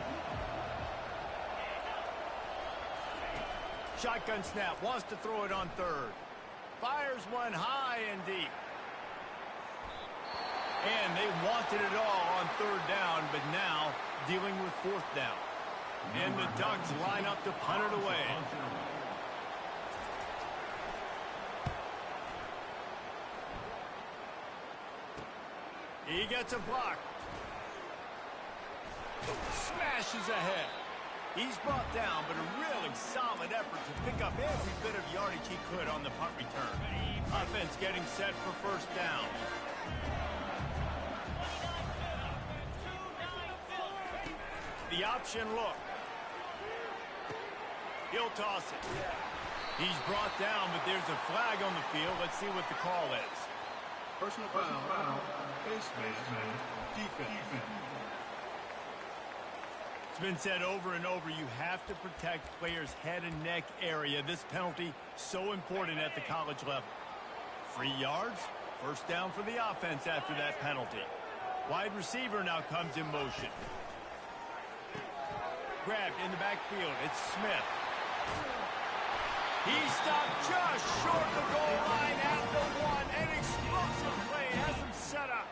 A: Shotgun snap, wants to throw it on 3rd. Fires one high and deep. And they wanted it all on 3rd down, but now dealing with 4th down. And the Ducks line up to punt it away. He gets a block. Smashes ahead. He's brought down, but a really solid effort to pick up every bit of yardage he could on the punt return. Offense getting set for first down. The option look. He'll toss it. He's brought down, but there's a flag on the field. Let's see what the call is.
D: Personal foul. Baseman. Defense.
A: It's been said over and over, you have to protect players' head and neck area. This penalty, so important at the college level. 3 yards, first down for the offense after that penalty. Wide receiver now comes in motion. Grabbed in the backfield, it's Smith. He stopped just short of the goal line at the 1. An explosive play has him set up.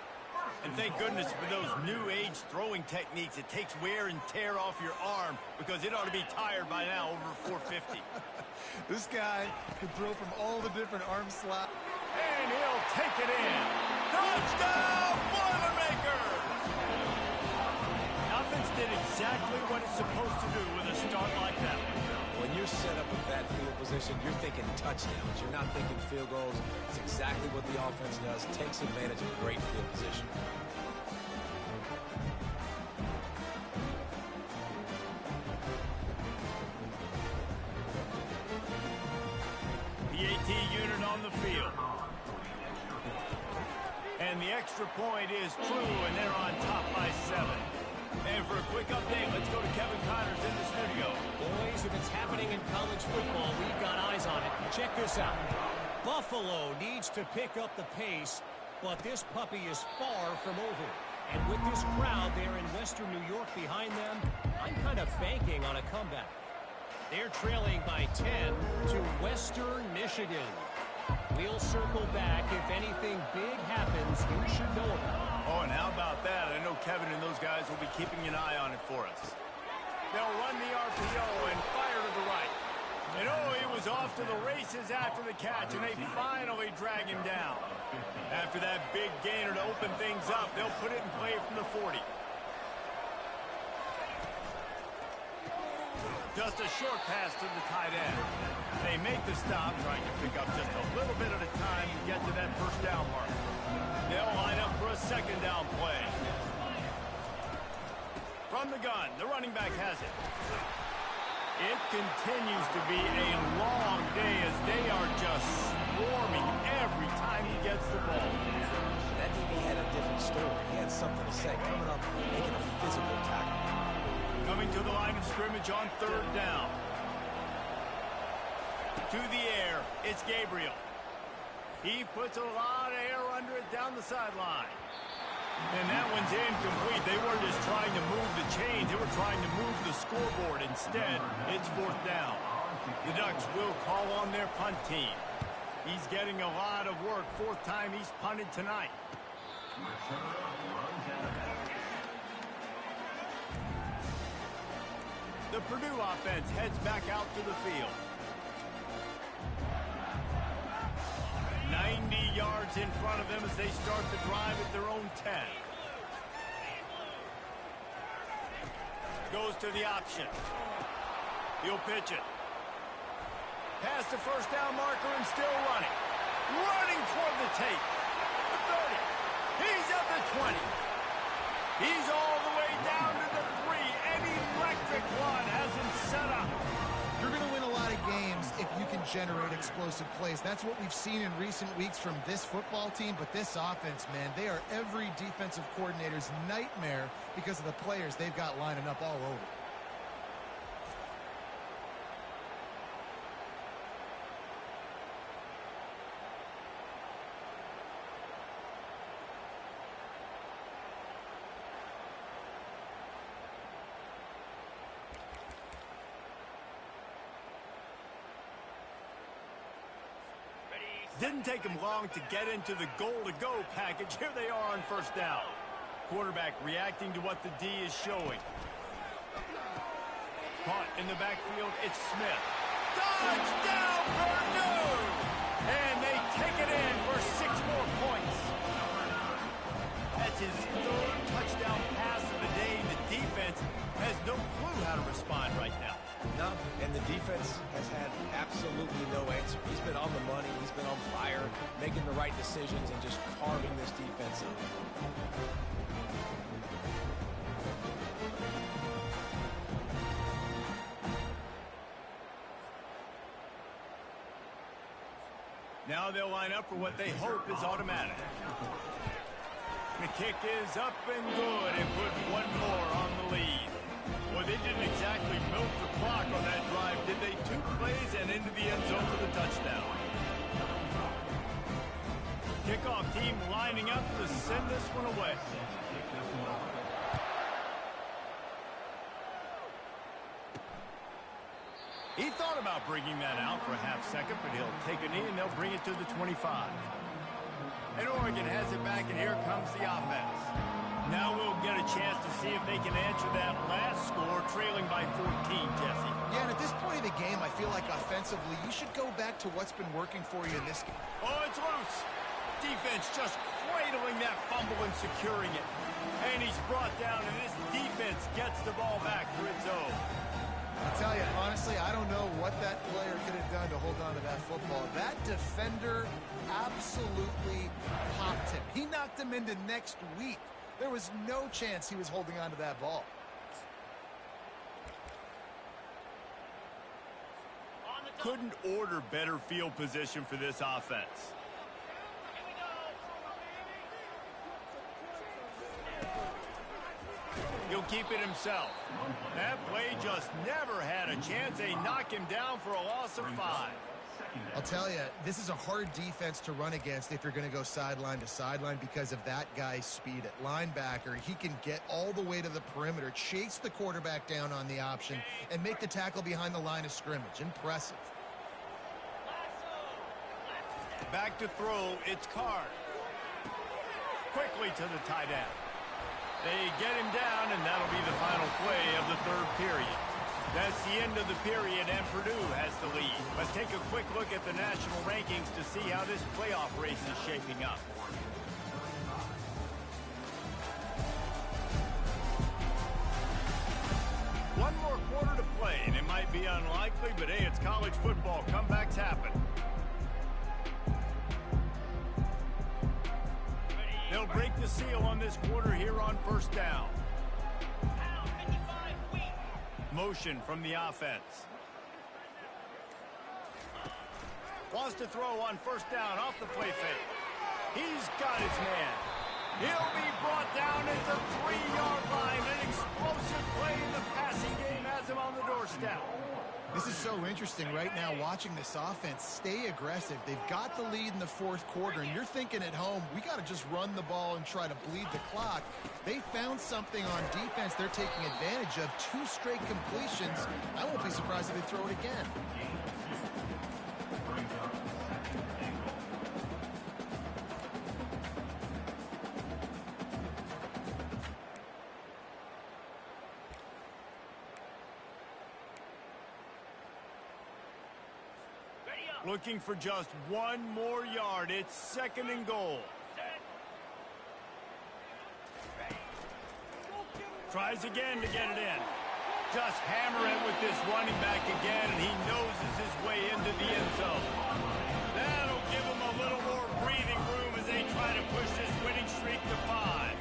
A: And thank goodness for those new age throwing techniques. It takes wear and tear off your arm because it ought to be tired by now over 450.
C: This guy can throw from all the different arm slots.
A: And he'll take it in. Touchdown, Boilermakers! Offense did exactly what it's supposed to do with a start like that.
B: When you're set up with that field position, you're thinking touchdowns. You're not thinking field goals. It's exactly what the offense does. Takes advantage of great field position.
A: The AT unit on the field. And the extra point is true, and they're on top by 7. And for a quick update, let's go to Kevin Connors in the studio.
E: Boys, if it's happening in college football, we've got eyes on it. Check this out. Buffalo needs to pick up the pace, but this puppy is far from over. And with this crowd there in Western New York behind them, I'm kind of banking on a comeback. They're trailing by 10 to Western Michigan. We'll circle back. If anything big happens, you should know about it.
A: Oh, and how about that? I know Kevin and those guys will be keeping an eye on it for us. They'll run the RPO and fire to the right. And oh, he was off to the races after the catch, and they finally drag him down. After that big gainer to open things up, they'll put it in play from the 40. Just a short pass to the tight end. They make the stop, trying to pick up just a little bit at a time to get to that first down mark. They'll line up for a second down play. From the gun, the running back has it. It continues to be a long day as they are just swarming every time he gets the ball.
B: That DB had a different story. He had something to say. Coming up, making a physical tackle.
A: Coming to the line of scrimmage on third down. To the air, it's Gabriel. He puts a lot of air under it down the sideline. And that one's incomplete. They weren't just trying to move the chains. They were trying to move the scoreboard. Instead, it's fourth down. The Ducks will call on their punt team. He's getting a lot of work. Fourth time he's punted tonight. The Purdue offense heads back out to the field. 90 yards in front of them as they start the drive at their own 10. Goes to the option. He'll pitch it. Past the first down marker and still running. Running toward the tape. The 30. He's at the 20. He's all the way down to the 3. An electric one has him set up.
C: You're going to win a lot of games if you can generate explosive plays. That's what we've seen in recent weeks from this football team, but this offense, man, they are every defensive coordinator's nightmare because of the players they've got lining up all over.
A: Didn't take him long to get into the goal-to-go package. Here they are on first down. Quarterback reacting to what the D is showing. Caught in the backfield, it's Smith. Touchdown, Purdue! And they take it in for 6 more points. That's his third touchdown pass of the day. The defense has no clue how to respond right now.
B: No, and the defense has had absolutely no answer. He's been on the money. He's been on fire, making the right decisions and just carving this defense up.
A: Now they'll line up for what they hope is automatic. The kick is up and good and put one more on the lead. Well, they didn't exactly milk the clock on that drive, did they? 2 plays and into the end zone for the touchdown. Kickoff team lining up to send this one away. He thought about bringing that out for a half second, but he'll take a knee and they'll bring it to the 25. And Oregon has it back, and here comes the offense. Now we'll get a chance to see if they can answer that last score, trailing by 14, Jesse.
C: Yeah, and at this point of the game, I feel like offensively, you should go back to what's been working for you in this game.
A: Oh, it's loose. Defense just cradling that fumble and securing it. And he's brought down, and this defense gets the ball back for its own.
C: I'll tell you, honestly, I don't know what that player could have done to hold on to that football. That defender absolutely popped him. He knocked him into next week. There was no chance he was holding on to that ball.
A: Couldn't order better field position for this offense. He'll keep it himself. That play just never had a chance. They knock him down for a loss of 5.
C: I'll tell you, this is a hard defense to run against if you're going to go sideline to sideline because of that guy's speed at linebacker. He can get all the way to the perimeter, chase the quarterback down on the option, and make the tackle behind the line of scrimmage. Impressive.
A: Back to throw, it's Card. Quickly to the tight end. They get him down, and that'll be the final play of the third period. That's the end of the period, and Purdue has the lead. Let's take a quick look at the national rankings to see how this playoff race is shaping up. One more quarter to play, and it might be unlikely, but hey, it's college football. Comebacks happen. They'll break the seal on this quarter here on first down. Motion from the offense. Wants to throw on first down off the play fake. He's got his man. He'll be brought down at the 3-yard line. An explosive play in the passing game has him on the doorstep.
C: This is so interesting right now watching this offense stay aggressive. They've got the lead in the fourth quarter, and you're thinking at home, we got to just run the ball and try to bleed the clock. They found something on defense they're taking advantage of. 2 straight completions. I won't be surprised if they throw it again.
A: Looking for just 1 more yard. It's 2nd and goal. Tries again to get it in. Just hammer it with this running back again, and he noses his way into the end zone. That'll give him a little more breathing room as they try to push this winning streak to 5.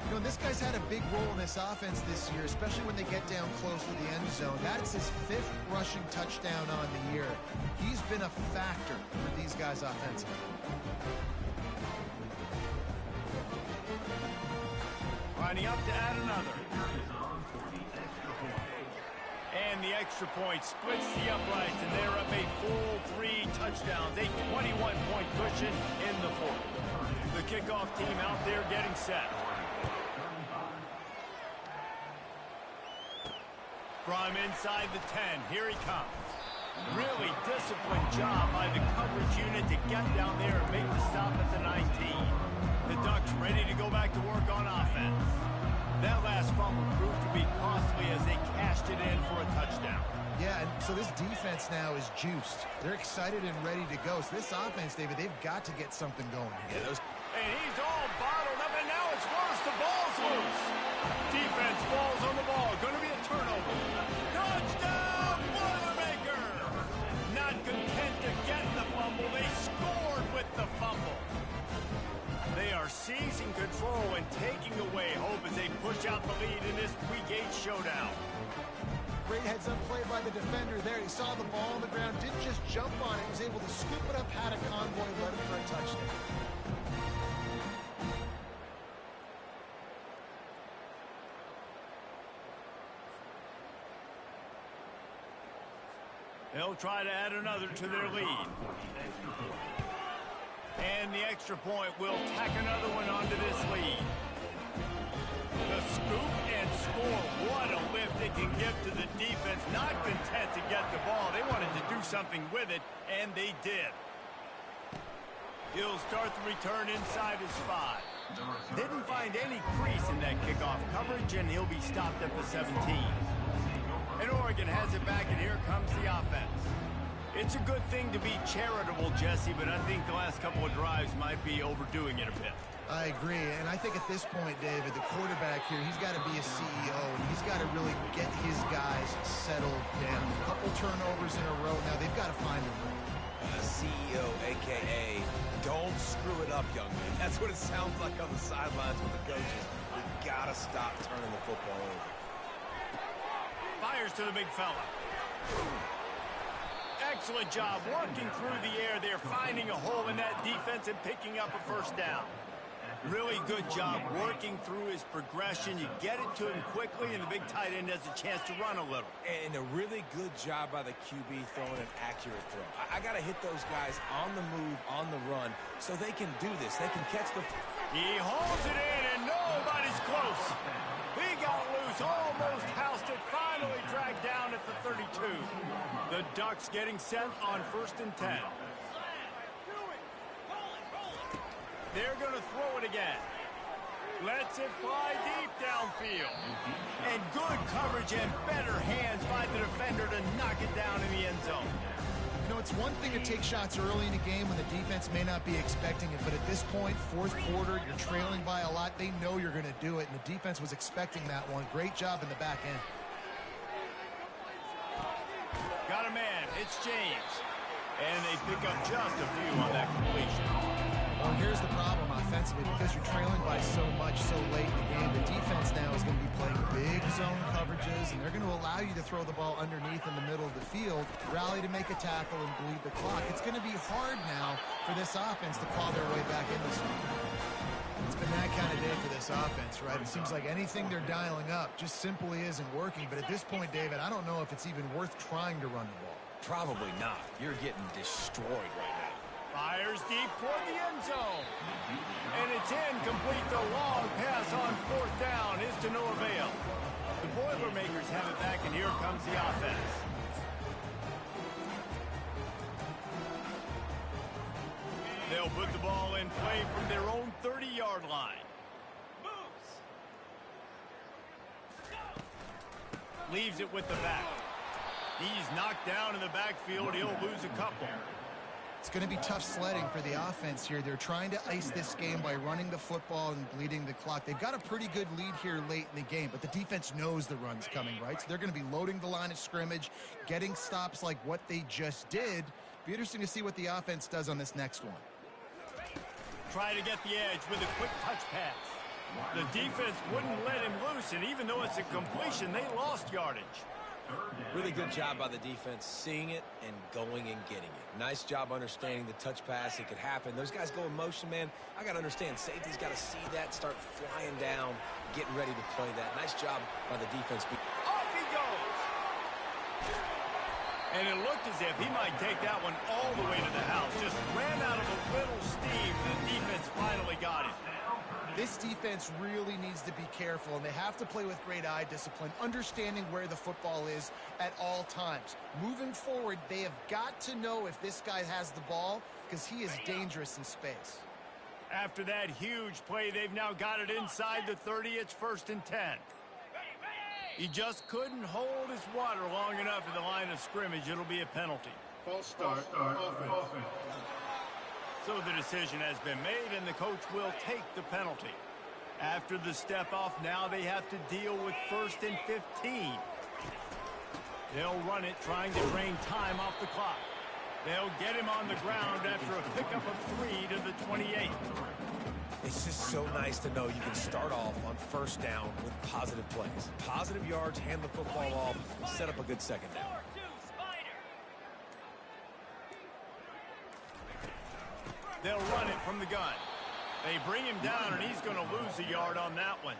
C: You know, this guy's had a big role in this offense this year, especially when they get down close to the end zone. That's his 5th rushing touchdown on the year. He's been a factor for these guys offensively.
A: Lining up to add another. And the extra point splits the uprights, and they're up a full 3 touchdowns. A 21-point cushion in the 4th. The kickoff team out there getting set. From inside the 10, here he comes. Really disciplined job by the coverage unit to get down there and make the stop at the 19. The Ducks ready to go back to work on offense. That last fumble proved to be costly as they cashed it in for a touchdown.
C: Yeah, and so this defense now is juiced. They're excited and ready to go. So this offense, David, they've got to get something going.
A: And he's all bottled up, and the ball's loose. Defense falls on the ball. Going to be a turnover. Touchdown, Boilermaker! Not content to get the fumble, they scored with the fumble. They are seizing control and taking away hope as they push out the lead in this pre-gate showdown.
C: Great heads-up play by the defender there. He saw the ball on the ground, didn't just jump on it. He was able to scoop it up, had a convoy, led him for a touchdown.
A: They'll try to add another to their lead. And the extra point will tack another one onto this lead. The scoop and score. What a lift it can give to the defense. Not content to get the ball. They wanted to do something with it, and they did. He'll start the return inside his 5. Didn't find any crease in that kickoff coverage, and he'll be stopped at the 17. And Oregon has it back, and here comes the offense. It's a good thing to be charitable, Jesse, but I think the last couple of drives might be overdoing it a bit.
C: I agree, and I think at this point, David, the quarterback here, he's got to be a CEO, and he's got to really get his guys settled down. A couple turnovers in a row. Now, they've got to find a rhythm.
B: CEO, a.k.a. don't screw it up, young man. That's what it sounds like on the sidelines with the coaches. You got to stop turning the football over.
A: Fires to the big fella. Excellent job working through the air there, finding a hole in that defense and picking up a first down. Really good job working through his progression. You get it to him quickly, and the big tight end has a chance to run a little.
B: And a really good job by the QB throwing an accurate throw. I got to hit those guys on the move, on the run, so they can do this. They can catch the...
A: He holds it in, and nobody's close. He got loose, almost housed it, finally dragged down at the 32. The Ducks getting set on 1st and 10. They're going to throw it again. Lets it fly deep downfield. And good coverage and better hands by the defender to knock it down in the end zone.
C: You know, it's one thing to take shots early in a game when the defense may not be expecting it, but at this point, 4th quarter, you're trailing by a lot. They know you're going to do it, and the defense was expecting that one. Great job in the back end.
A: Got a man. It's James. And they pick up just a few on that completion.
C: Well, here's the problem offensively. Because you're trailing by so much so late in the game, the defense now is going to be playing big zone coverages, and they're going to allow you to throw the ball underneath in the middle of the field, rally to make a tackle, and bleed the clock. It's going to be hard now for this offense to claw their way back in this one. It's been that kind of day for this offense, right? It seems like anything they're dialing up just simply isn't working. But at this point, David, I don't know if it's even worth trying to run the ball.
B: Probably not. You're getting destroyed right now.
A: Fires deep toward the end zone. And it's incomplete. The long pass on 4th down is to no avail. The Boilermakers have it back, and here comes the offense. They'll put the ball in play from their own 30-yard line. Leaves it with the back. He's knocked down in the backfield. He'll lose a couple.
C: It's going to be tough sledding for the offense here. They're trying to ice this game by running the football and bleeding the clock. They've got a pretty good lead here late in the game, but the defense knows the run's coming, right? So they're going to be loading the line of scrimmage, getting stops like what they just did. Be interesting to see what the offense does on this next one.
A: Try to get the edge with a quick touch pass. The defense wouldn't let him loose, and even though it's a completion, they lost yardage.
B: Really good job by the defense seeing it and going and getting it. Nice job understanding the touch pass. It could happen. Those guys go in motion, man. I got to understand. Safety's got to see that, start flying down, getting ready to play that. Nice job by the defense.
A: Off he goes. And it looked as if he might take that one all the way to the house. Just ran out of a little steam. The defense finally got it.
C: This defense really needs to be careful, and they have to play with great eye discipline, understanding where the football is at all times. Moving forward, they have got to know if this guy has the ball, because he is dangerous in space.
A: After that huge play, they've now got it inside the 30. It's 1st and 10. He just couldn't hold his water long enough at the line of scrimmage. It'll be a penalty.
D: False start. Offense.
A: So the decision has been made, and the coach will take the penalty. After the step off, now they have to deal with 1st and 15. They'll run it, trying to drain time off the clock. They'll get him on the ground after a pickup of 3 to the 28.
B: It's just so nice to know you can start off on 1st down with positive plays. Positive yards, hand the football off, set up a good 2nd down.
A: They'll run it from the gun. They bring him down, and he's going to lose a yard on that one.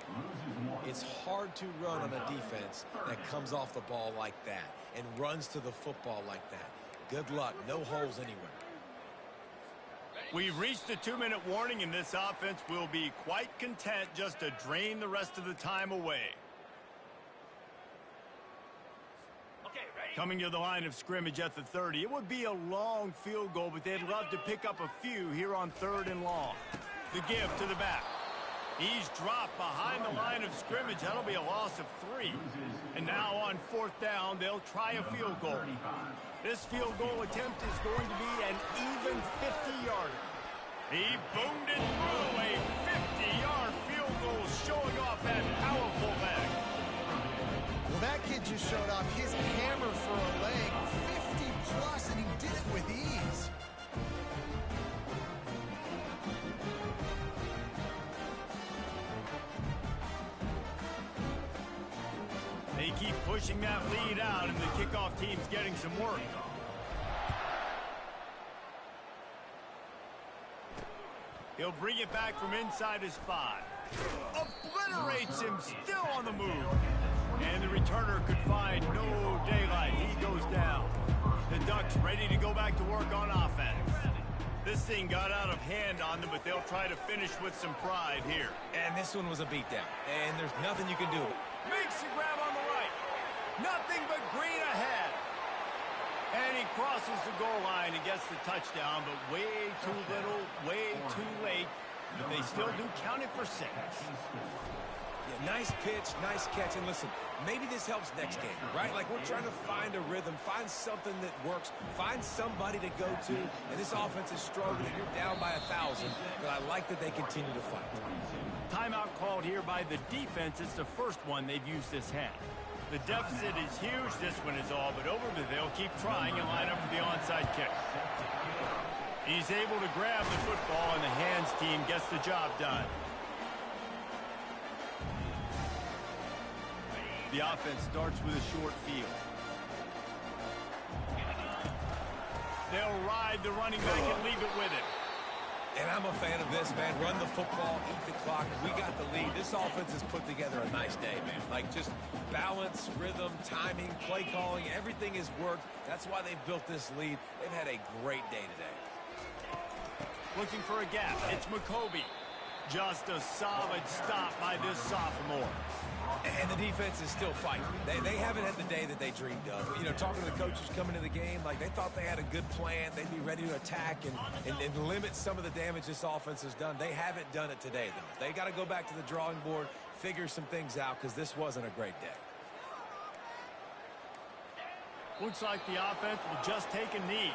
B: It's hard to run on a defense that comes off the ball like that and runs to the football like that. Good luck. No holes anywhere.
A: We've reached the 2-minute warning, and this offense will be quite content just to drain the rest of the time away. Coming to the line of scrimmage at the 30. It would be a long field goal, but they'd love to pick up a few here on 3rd and long. The give to the back. He's dropped behind the line of scrimmage. That'll be a loss of 3. And now on 4th down, they'll try a field goal. This field goal attempt is going to be an even 50-yarder. He boomed it through. A 50-yard field goal, showing off that powerful leg.
C: Well, that kid just showed off his hammer for a leg, 50+, and he did it with ease.
A: They keep pushing that lead out, and the kickoff team's getting some work. He'll bring it back from inside his 5. Obliterates him, still on the move. And the returner could find no daylight. He goes down. The Ducks ready to go back to work on offense. This thing got out of hand on them, but they'll try to finish with some pride here.
B: And this one was a beatdown, and there's nothing you can do.
A: Makes the grab on the right. Nothing but green ahead. And he crosses the goal line and gets the touchdown, but way too little, way too late. But they still do count it for 6.
B: Yeah, nice pitch, nice catch. And listen, maybe this helps next game, right? Like, we're trying to find a rhythm, find something that works, find somebody to go to. And this offense is struggling. You're down by 1,000, but I like that they continue to fight.
A: Timeout called here by the defense. It's the first one they've used this half. The deficit is huge. This one is all but over, but they'll keep trying and line up for the onside kick. He's able to grab the football, and the hands team gets the job done. The offense starts with a short field. They'll ride the running back and leave it with it.
B: And I'm a fan of this, man. Run the football, eat the clock. We got the lead. This offense has put together a nice day, man. Like, just balance, rhythm, timing, play calling, everything has worked. That's why they've built this lead. They've had a great day today.
A: Looking for a gap. It's McCoby. Just a solid stop by this sophomore.
B: And the defense is still fighting. They haven't had the day that they dreamed of. You know, talking to the coaches coming into the game, like, they thought they had a good plan. They'd be ready to attack and limit some of the damage this offense has done. They haven't done it today, though. They got to go back to the drawing board, figure some things out, because this wasn't a great day.
A: Looks like the offense will just take a knee.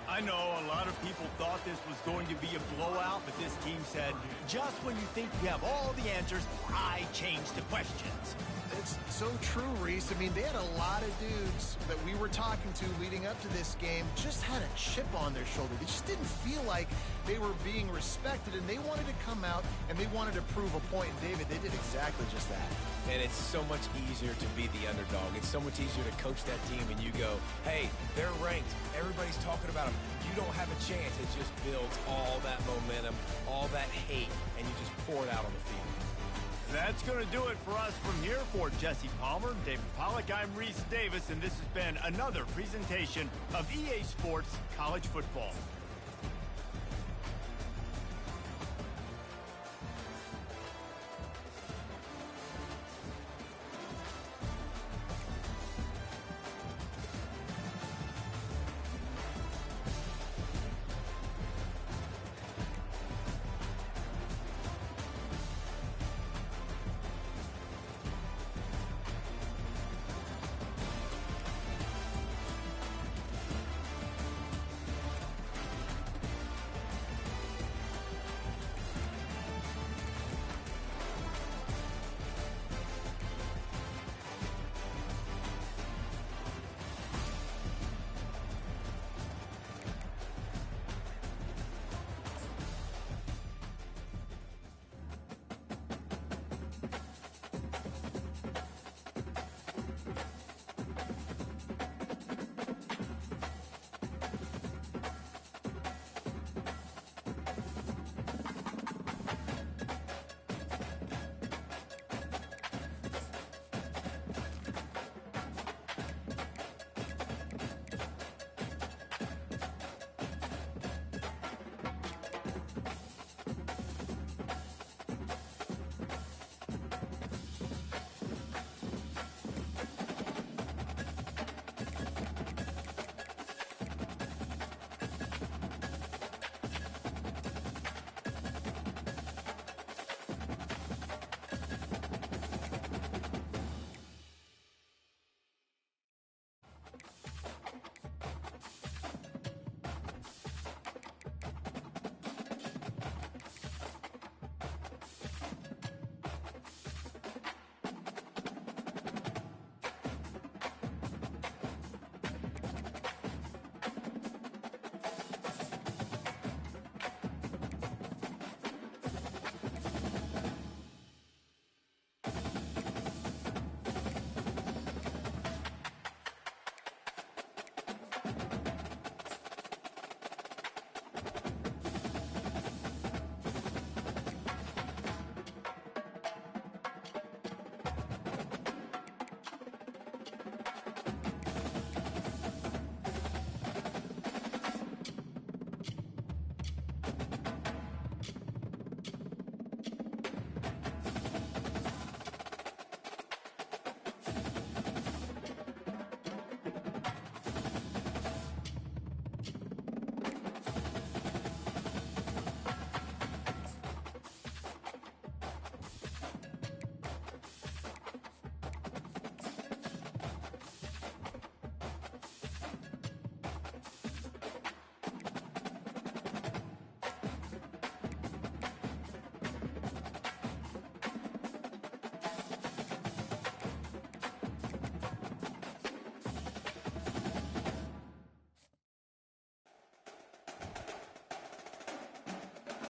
A: I know a lot of people thought this was going to be a blowout, but this team said, just when you think you have all the answers, I change the questions.
C: It's so true, Reese. I mean, they had a lot of dudes that we were talking to leading up to this game just had a chip on their shoulder. They just didn't feel like they were being respected, and they wanted to come out and they wanted to prove a point. And David, they did exactly just that.
B: And it's so much easier to be the underdog. It's so much easier to coach that team and you go, hey, they're ranked. Everybody's talking about them. You don't have a chance. It just builds all that momentum, all that hate, and you just pour it out on the field.
A: That's going to do it for us from here. For Jesse Palmer, David Pollack, I'm Reese Davis, and this has been another presentation of EA Sports College Football.